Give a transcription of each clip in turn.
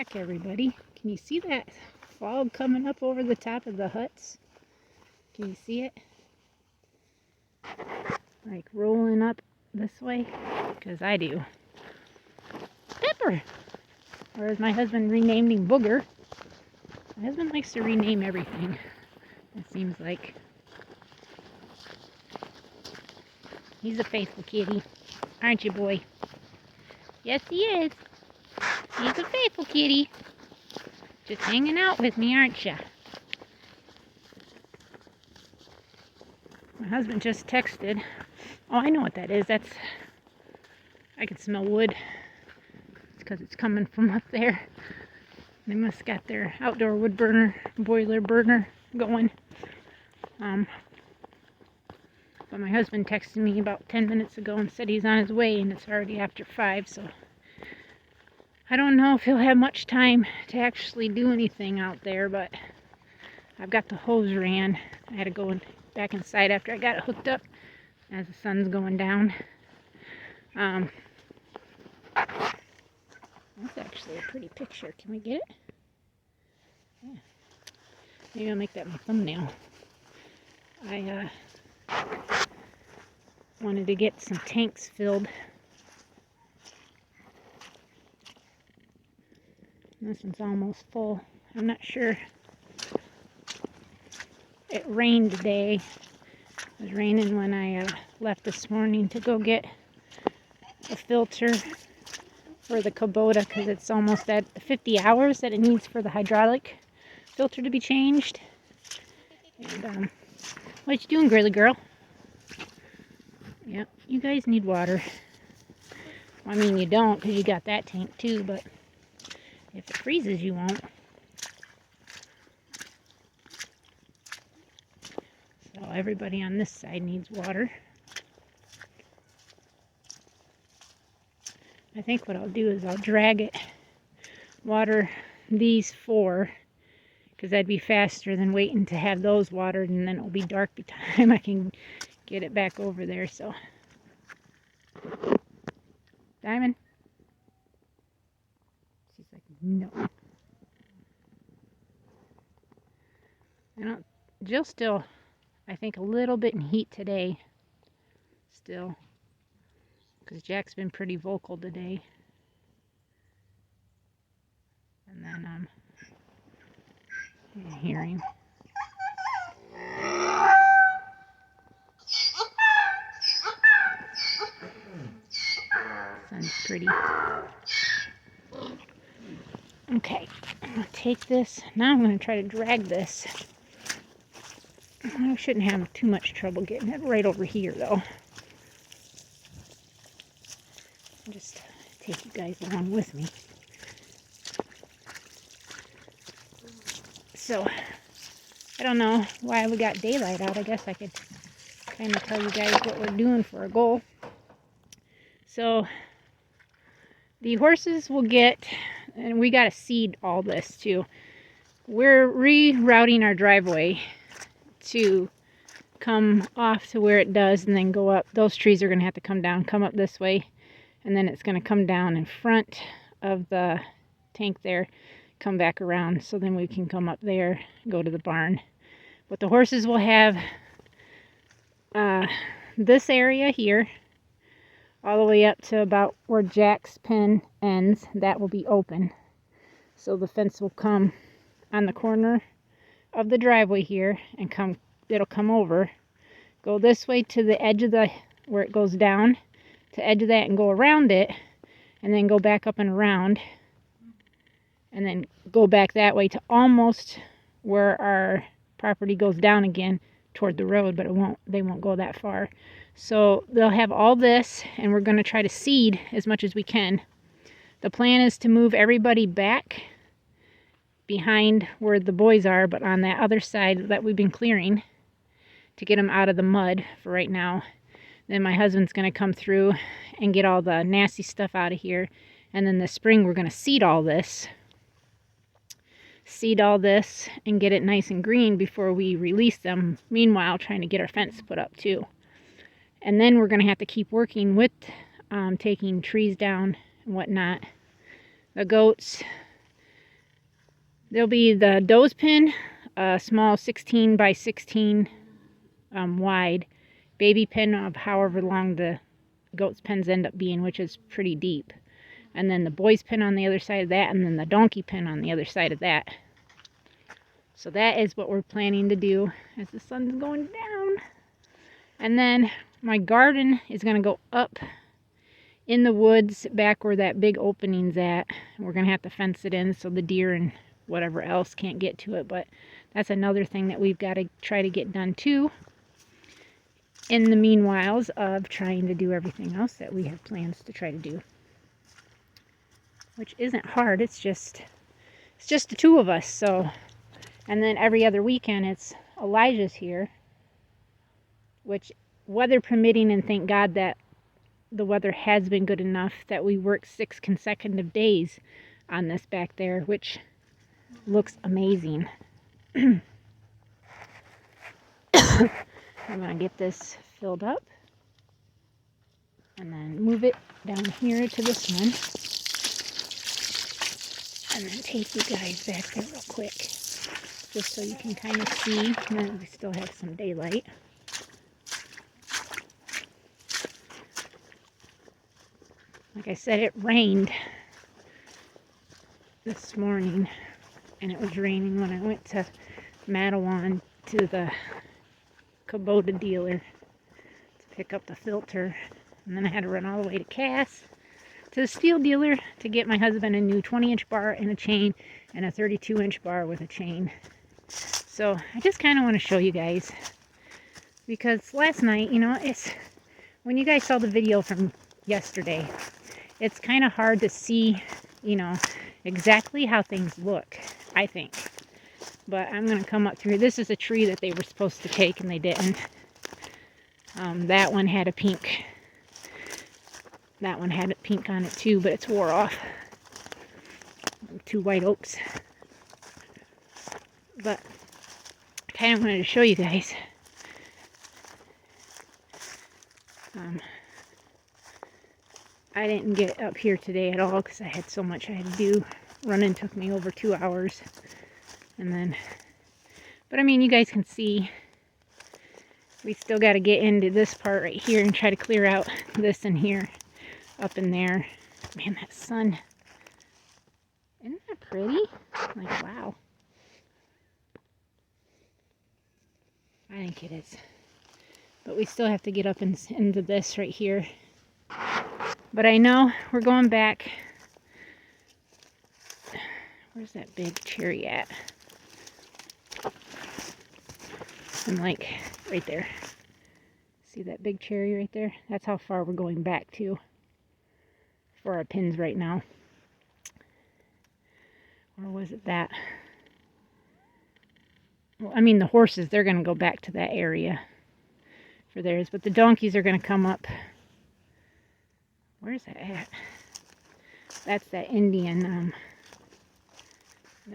back, everybody. Can you see that fog coming up over the top of the huts? Can you see it? Like rolling up this way? Because I do. Pepper! Or as my husband renamed him, Booger. My husband likes to rename everything, it seems like. He's a faithful kitty. Aren't you, boy? Yes, he is. He's a faithful kitty. Just hanging out with me, aren't you? My husband just texted. Oh, I know what that is. I can smell wood. It's because it's coming from up there. They must got their outdoor wood burner, boiler burner going. But my husband texted me about 10 minutes ago and said he's on his way, and it's already after 5, so I don't know if he'll have much time to actually do anything out there, but I've got the hose ran. I had to go back inside after I got it hooked up as the sun's going down. That's actually a pretty picture. Can we get it? Yeah. Maybe I'll make that my thumbnail. I wanted to get some tanks filled. This one's almost full. I'm not sure. It rained today. It was raining when I left this morning to go get a filter for the Kubota because it's almost at 50 hours that it needs for the hydraulic filter to be changed. And what you doing, girly girl? Yep, you guys need water. Well, I mean, you don't because you got that tank too, but if it freezes, you won't. So everybody on this side needs water. I think what I'll do is I'll drag it, water these 4, because that'd be faster than waiting to have those watered, and then it'll be dark by the time I can get it back over there. So, Diamond? She's like, no. Jill's still, I think, a little bit in heat today. Still. Because Jack's been pretty vocal today. And then, I hear him. Sun's pretty. Okay, I'm going to take this. Now I'm going to try to drag this. I shouldn't have too much trouble getting it right over here, though. I'll just take you guys along with me. So, I don't know why we got daylight out. I guess I could kind of tell you guys what we're doing for a goal. So, the horses will get, and we got to seed all this too. We're rerouting our driveway to come off to where it does and then go up. Those trees are going to have to come down, come up this way, and then it's going to come down in front of the tank there, come back around, so then we can come up there, go to the barn. But the horses will have this area here, all the way up to about where Jack's pen ends. That will be open. So the fence will come on the corner of the driveway here and it'll come over, go this way to the edge of where it goes down, to edge of that, and go around it, and then go back up and around, and then go back that way to almost where our property goes down again toward the road, but they won't go that far. So they'll have all this, and we're going to try to seed as much as we can. The plan is to move everybody back behind where the boys are, but on that other side that we've been clearing, to get them out of the mud for right now. Then my husband's going to come through and get all the nasty stuff out of here. And then this spring we're going to seed all this and get it nice and green before we release them. Meanwhile, trying to get our fence put up too. And then we're going to have to keep working with taking trees down and whatnot. The goats, There'll be the doe's pin, a small 16 by 16 wide baby pin of however long the goat's pins end up being, which is pretty deep. And then the boy's pin on the other side of that, and then the donkey pin on the other side of that. So that is what we're planning to do as the sun's going down. And then my garden is going to go up in the woods back where that big opening's at. We're going to have to fence it in so the deer and whatever else can't get to it. But that's another thing that we've got to try to get done too, in the meanwhiles of trying to do everything else that we have plans to try to do. Which isn't hard, it's just the two of us. So, and then every other weekend it's Elijah's here, which, weather permitting, and thank God that the weather has been good enough that we worked 6 consecutive days on this back there, which looks amazing. I'm gonna get this filled up and then move it down here to this one, and then take you guys back there real quick just so you can kind of see. And then we still have some daylight. Like I said, it rained this morning, and it was raining when I went to Mattawan to the Kubota dealer to pick up the filter. And then I had to run all the way to Cass to the steel dealer to get my husband a new 20-inch bar and a chain, and a 32-inch bar with a chain. So I just kind of want to show you guys, because last night, you know, it's when you guys saw the video from yesterday, it's kind of hard to see, you know, exactly how things look, I think. But I'm going to come up through. This is a tree that they were supposed to take and they didn't. That one had a pink. That one had a pink on it too, but it's wore off. 2 white oaks. But I kind of wanted to show you guys. I didn't get up here today at all because I had so much I had to do. Running took me over 2 hours. And then, but I mean, you guys can see we still got to get into this part right here and try to clear out this in here, up in there. Man, that sun, isn't that pretty? Like, wow. I think it is. But we still have to get up into this right here. But I know we're going back. Where's that big cherry at? I'm like right there. See that big cherry right there? That's how far we're going back to for our pins right now. Or was it that? Well, I mean, the horses, they're going to go back to that area for theirs, but the donkeys are going to come up. Where's that at? That's that Indian,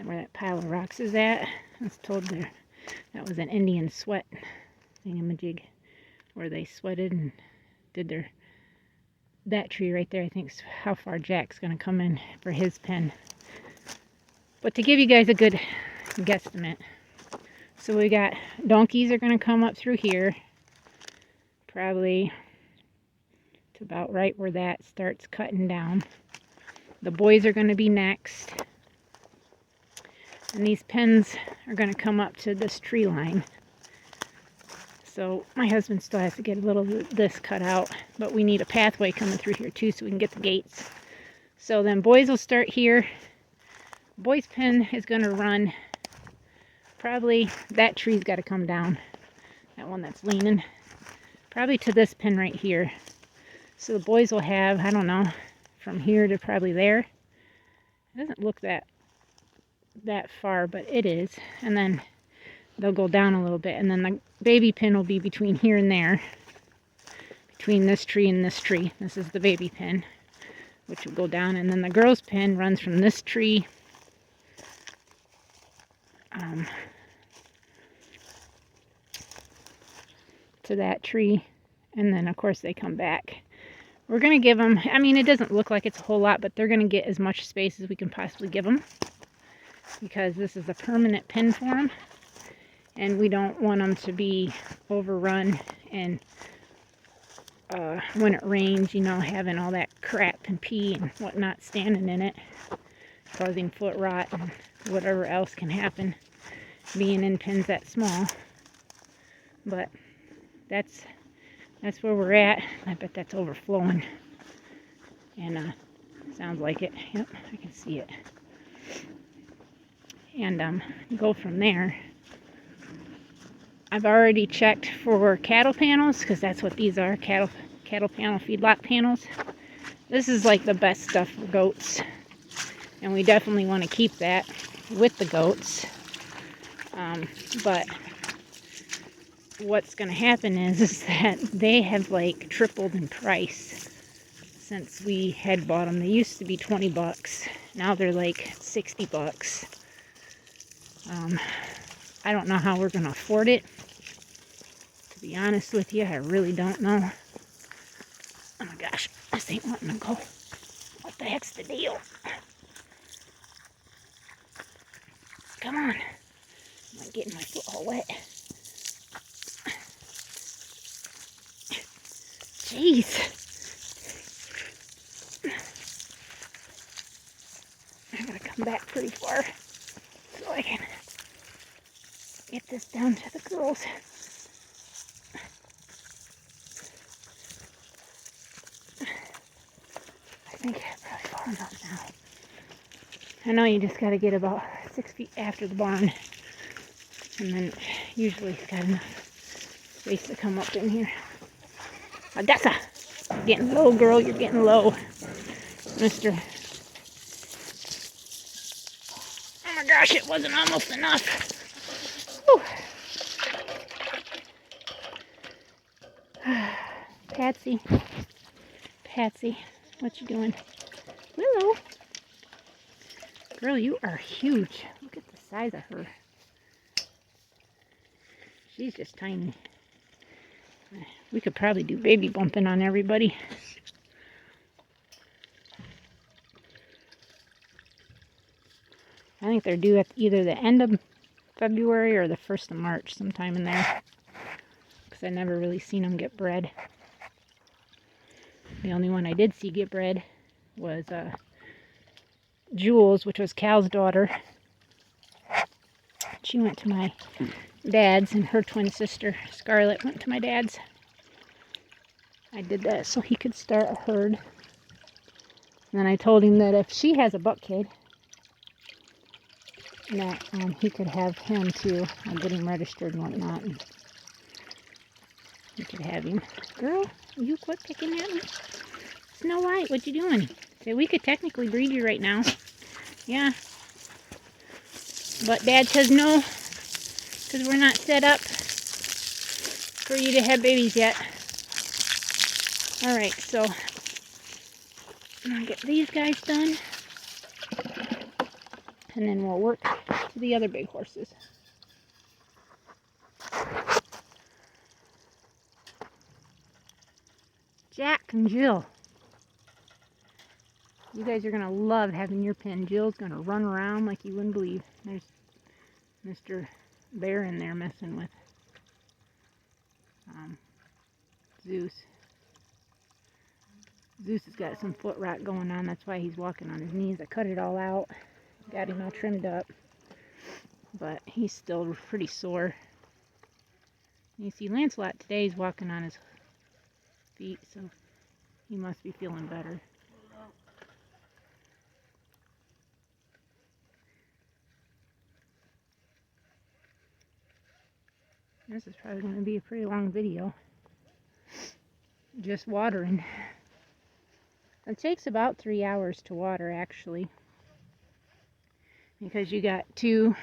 where that pile of rocks is at. I was told there that was an Indian sweat thingamajig, where they sweated and did that tree right there, I think, is how far Jack's going to come in for his pen. But to give you guys a good guesstimate, so we got donkeys are going to come up through here, probably to about right where that starts cutting down. The boys are going to be next. And these pens are going to come up to this tree line. So my husband still has to get a little of this cut out, but we need a pathway coming through here too so we can get the gates. So then boys will start here. Boys' pen is going to run, probably that tree's got to come down, that one that's leaning, probably to this pin right here. So the boys will have, I don't know, from here to probably there. It doesn't look that far, but it is. And then they'll go down a little bit, and then the baby pin will be between here and there, between this tree and this tree. This is the baby pin, which will go down, and then the girl's pin runs from this tree to that tree, and then of course they come back. We're going to give them, I mean, it doesn't look like it's a whole lot, but they're going to get as much space as we can possibly give them. because this is a permanent pen for them, and we don't want them to be overrun and when it rains, you know, having all that crap and pee and whatnot standing in it, causing foot rot and whatever else can happen being in pens that small. But that's where we're at. I bet that's overflowing, and sounds like it. Yep, I can see it. And go from there. I've already checked for cattle panels, because that's what these are, cattle panel, feedlot panels. This is like the best stuff for goats, and we definitely want to keep that with the goats. But what's going to happen is that they have like tripled in price since we had bought them. They used to be 20 bucks. Now they're like 60 bucks. I don't know how we're going to afford it. To be honest with you, I really don't know. Oh my gosh, this ain't wanting to go. What the heck's the deal? Come on. I'm getting my foot all wet. Jeez. I gotta come back pretty far so I can get this down to the girls. I think probably far enough now. I know you just gotta get about 6 feet after the barn, and then usually it's got enough space to come up in here. Odessa! You're getting low, girl. You're getting low. Mister. Oh my gosh, it wasn't almost enough. Whew. Patsy, what you doing? Willow. Girl, you are huge. Look at the size of her. She's just tiny. We could probably do baby bumping on everybody. I think they're due at either the end of February or the 1st of March, sometime in there. Because I never really seen them get bred. The only one I did see get bred was Jules, which was Cal's daughter. She went to my dad's, and her twin sister, Scarlett, went to my dad's. I did that so he could start a herd. And then I told him that if she has a buck kid, that he could have him too. I'll get him registered and whatnot. And he could have him. Girl, you quit picking at me. Snow White, what you doing? Say, we could technically breed you right now. Yeah. But Dad says no, because we're not set up for you to have babies yet. Alright, so I'm going to get these guys done. And then we'll work to the other big horses. Jack and Jill. You guys are going to love having your pen. Jill's going to run around like you wouldn't believe. There's Mr. Bear in there messing with Zeus. Zeus has got some foot rot going on. That's why he's walking on his knees. I cut it all out. Got him all trimmed up. But he's still pretty sore. You see Lancelot today is walking on his feet, so he must be feeling better. This is probably going to be a pretty long video. Just watering. It takes about 3 hours to water, actually. Because you got two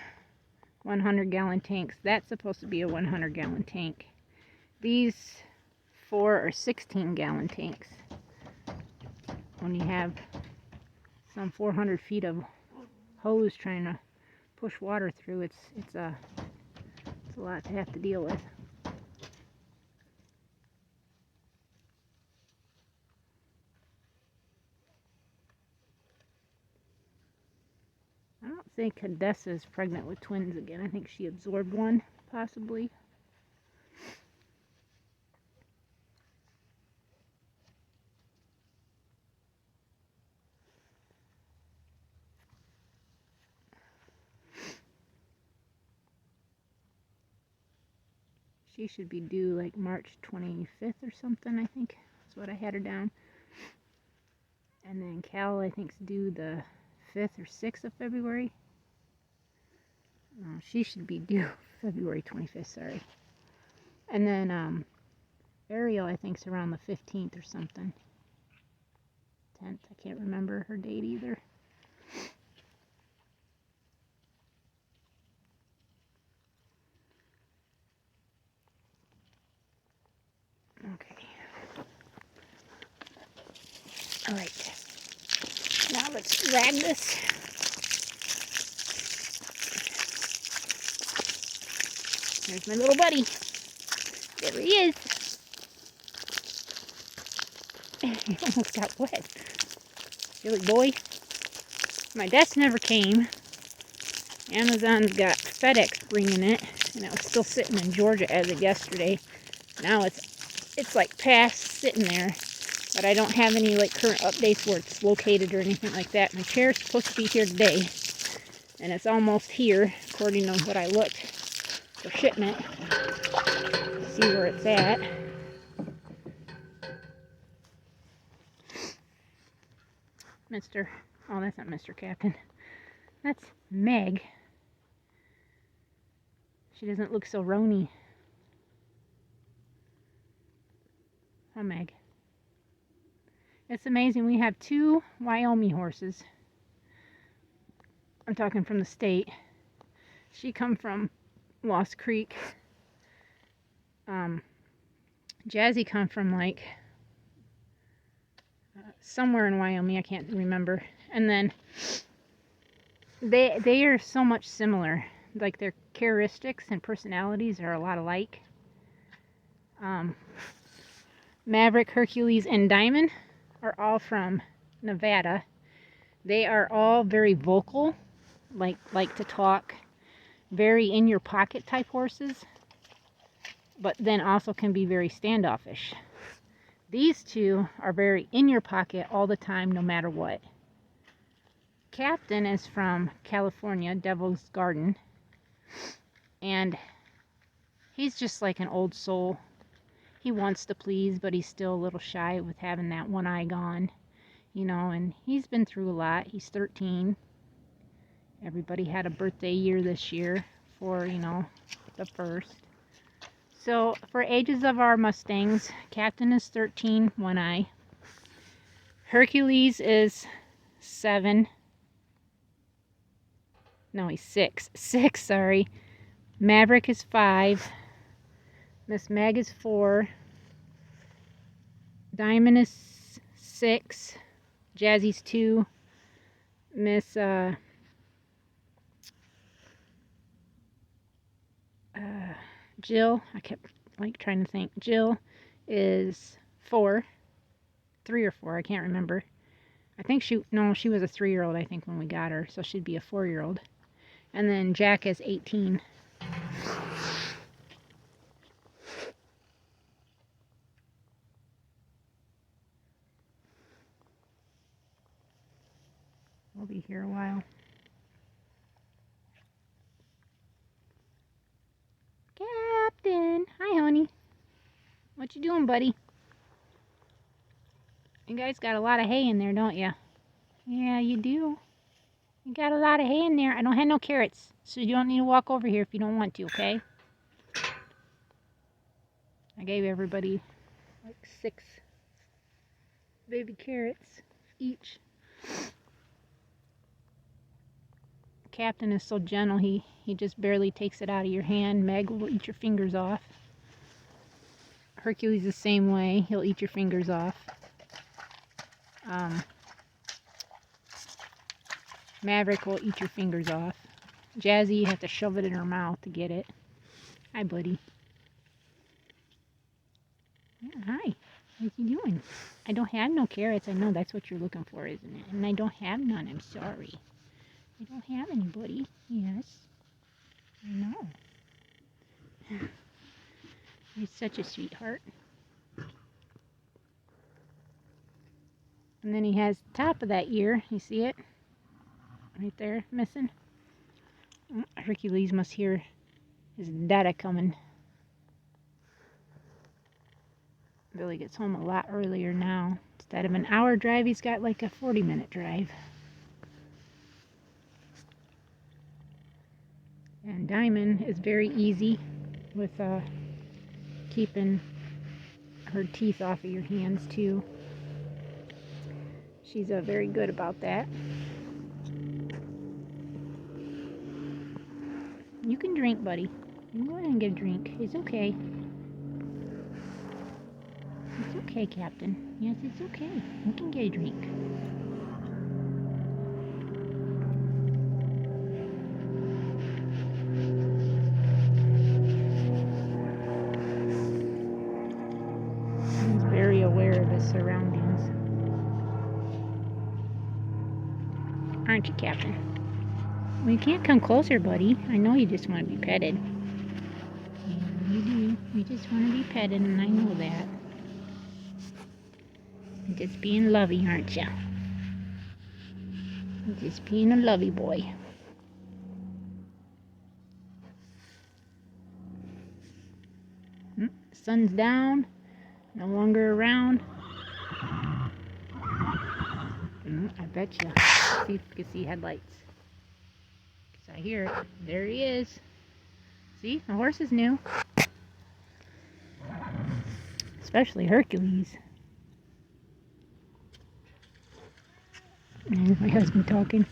100-gallon tanks. That's supposed to be a 100-gallon tank. These 4 are 16-gallon tanks. When you have some 400 feet of hose trying to push water through, it's a lot to have to deal with. I don't think Cadessa is pregnant with twins again. I think she absorbed one, possibly. She should be due like March 25th or something, I think. That's what I had her down. And then Cal, I think, is due the 5th or 6th of February. She should be due February 25th, sorry. And then Ariel, I think, is around the 15th or something. 10th, I can't remember her date either. Okay. All right. Now let's drag this. There's my little buddy. There he is. He almost got wet. Silly boy. My desk never came. Amazon's got FedEx bringing it, and it was still sitting in Georgia as of yesterday. Now it's like past sitting there, but I don't have any like current updates where it's located or anything like that. My chair's supposed to be here today, and it's almost here according to what I looked for shipment. See where it's at. Oh, that's not Mr. Captain. That's Meg. She doesn't look so rony. Oh, Meg. It's amazing. We have 2 Wyoming horses. I'm talking from the state. She come from Lost Creek. Jazzy come from like somewhere in Wyoming. I can't remember. And then they are so much similar. Like their characteristics and personalities are a lot alike. Maverick, Hercules, and Diamond are all from Nevada. They are all very vocal, like to talk, very in your pocket type horses, but then also can be very standoffish. These 2 are very in your pocket all the time, no matter what. Captain is from California, Devil's Garden, and he's just like an old soul. He wants to please, but he's still a little shy with having that one eye gone, you know, and he's been through a lot. He's 13. Everybody had a birthday year this year for, you know, the first. So for ages of our Mustangs, Captain is 13, one eye. Hercules is 7. No, he's 6. 6, sorry. Maverick is 5. Miss Meg is 4. Diamond is 6. Jazzy's 2. Miss Jill, I kept like trying to think. Jill is 4. 3 or 4, I can't remember. I think she was a 3-year-old, I think, when we got her, so she'd be a 4-year-old. And then Jack is 18. We'll be here a while. Captain! Hi, honey. What you doing, buddy? You guys got a lot of hay in there, don't you? Yeah, you do. You got a lot of hay in there. I don't have no carrots, so you don't need to walk over here if you don't want to, okay? I gave everybody like 6 baby carrots each. Captain is so gentle, he just barely takes it out of your hand. Meg will eat your fingers off. Hercules the same way. He'll eat your fingers off. Maverick will eat your fingers off. Jazzy, you have to shove it in her mouth to get it. Hi, buddy. Yeah, hi. What you doing? I don't have no carrots. I know that's what you're looking for, isn't it? And I don't have none. I'm sorry. They don't have anybody. Yes. I know. He's such a sweetheart. And then he has the top of that ear. You see it? Right there, missing. Hercules must hear his dada coming. Billy gets home a lot earlier now. Instead of an hour drive, he's got like a 40-minute drive. And Diamond is very easy with keeping her teeth off of your hands too. She's very good about that. You can drink, buddy. You can go ahead and get a drink. It's okay. It's okay, Captain. Yes, it's okay. You can get a drink. He's very aware of his surroundings. Aren't you, Captain? Well, you can't come closer, buddy. I know you just want to be petted. Yeah, you do. You just want to be petted, and I know that. You're just being lovey, aren't you? You're just being a lovey boy. Sun's down. No longer around. I bet you. See if you can see headlights. Because I hear it. There he is. See? The horse is new. Especially Hercules. There's my husband talking.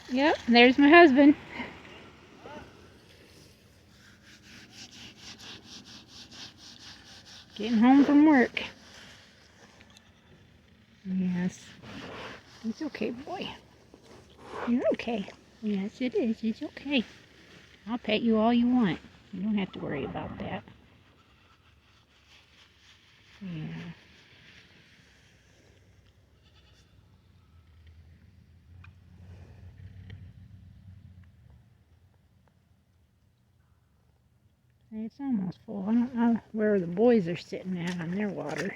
Yep, there's my husband. Getting home from work. Yes. It's okay, boy. You're okay. Yes, it is. It's okay. I'll pet you all you want. You don't have to worry about that. Yeah. It's almost full. I don't know where the boys are sitting at on their water.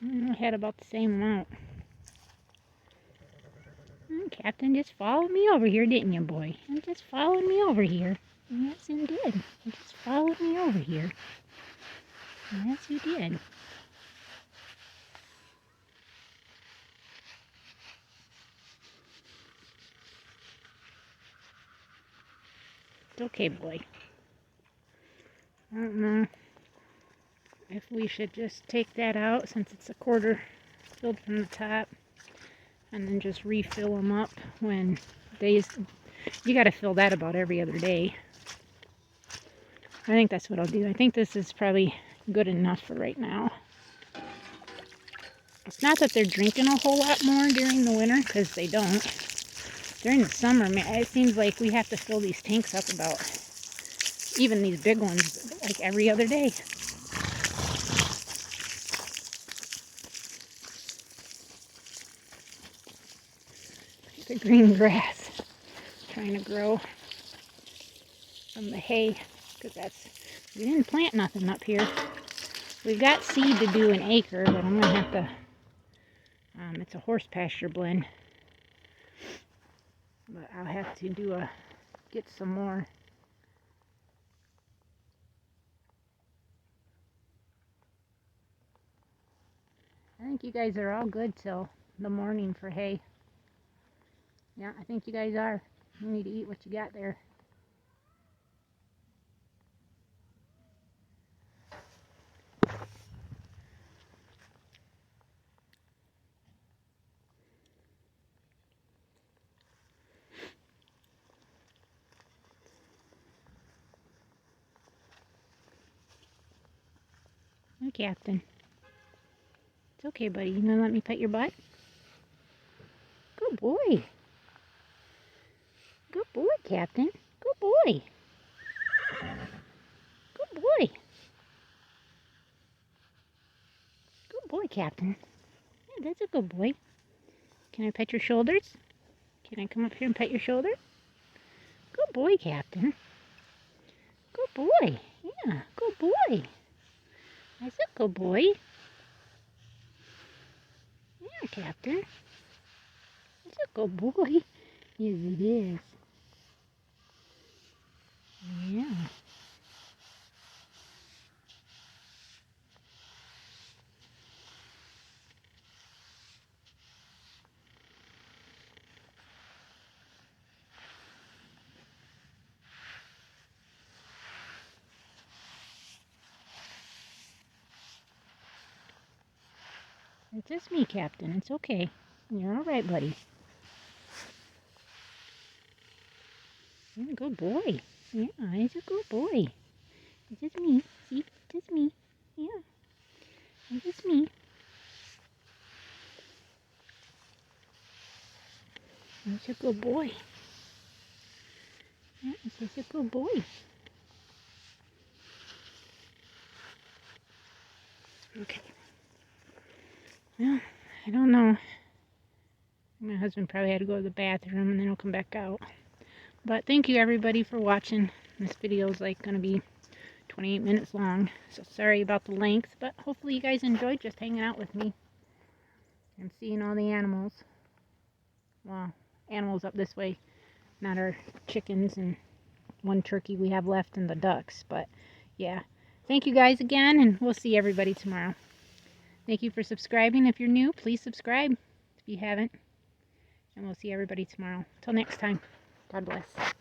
I had about the same amount. Captain just followed me over here, didn't you, boy? You just followed me over here. Yes, you did. You just followed me over here. Yes, you did. It's okay, boy. I don't know if we should just take that out since it's a quarter filled from the top and then just refill them up when days. You got to fill that about every other day. I think that's what I'll do. I think this is probably good enough for right now. It's not that they're drinking a whole lot more during the winter, because they don't. During the summer, it seems like we have to fill these tanks up about, even these big ones, like every other day. The green grass trying to grow from the hay, because we didn't plant nothing up here. We've got seed to do an acre, but I'm gonna have to, it's a horse pasture blend, but I'll have to get some more. I think you guys are all good till the morning for hay. Yeah, I think you guys are. You need to eat what you got there. Captain. It's okay, buddy. You gonna let me pet your butt? Good boy. Good boy, Captain. Good boy. Good boy. Good boy, Captain. Yeah, that's a good boy. Can I pet your shoulders? Can I come up here and pet your shoulder? Good boy, Captain. Good boy. Yeah, good boy. That's a good boy. Yeah, Captain. That's a good boy. Yes, it is. Yeah. It's just me, Captain. It's okay. You're all right, buddy. You're a good boy. Yeah, he's a good boy. It's just me. See? Just me. Yeah. It's just me. He's a good boy. Yeah, he's just a good boy. Okay. Well, I don't know. My husband probably had to go to the bathroom and then he'll come back out. But thank you everybody for watching. This video is like going to be 28 minutes long. So sorry about the length, but hopefully you guys enjoyed just hanging out with me and seeing all the animals. Well, animals up this way, not our chickens and one turkey we have left and the ducks. But yeah, thank you guys again, and we'll see everybody tomorrow. Thank you for subscribing. If you're new, please subscribe if you haven't. And we'll see everybody tomorrow. Till next time, God bless.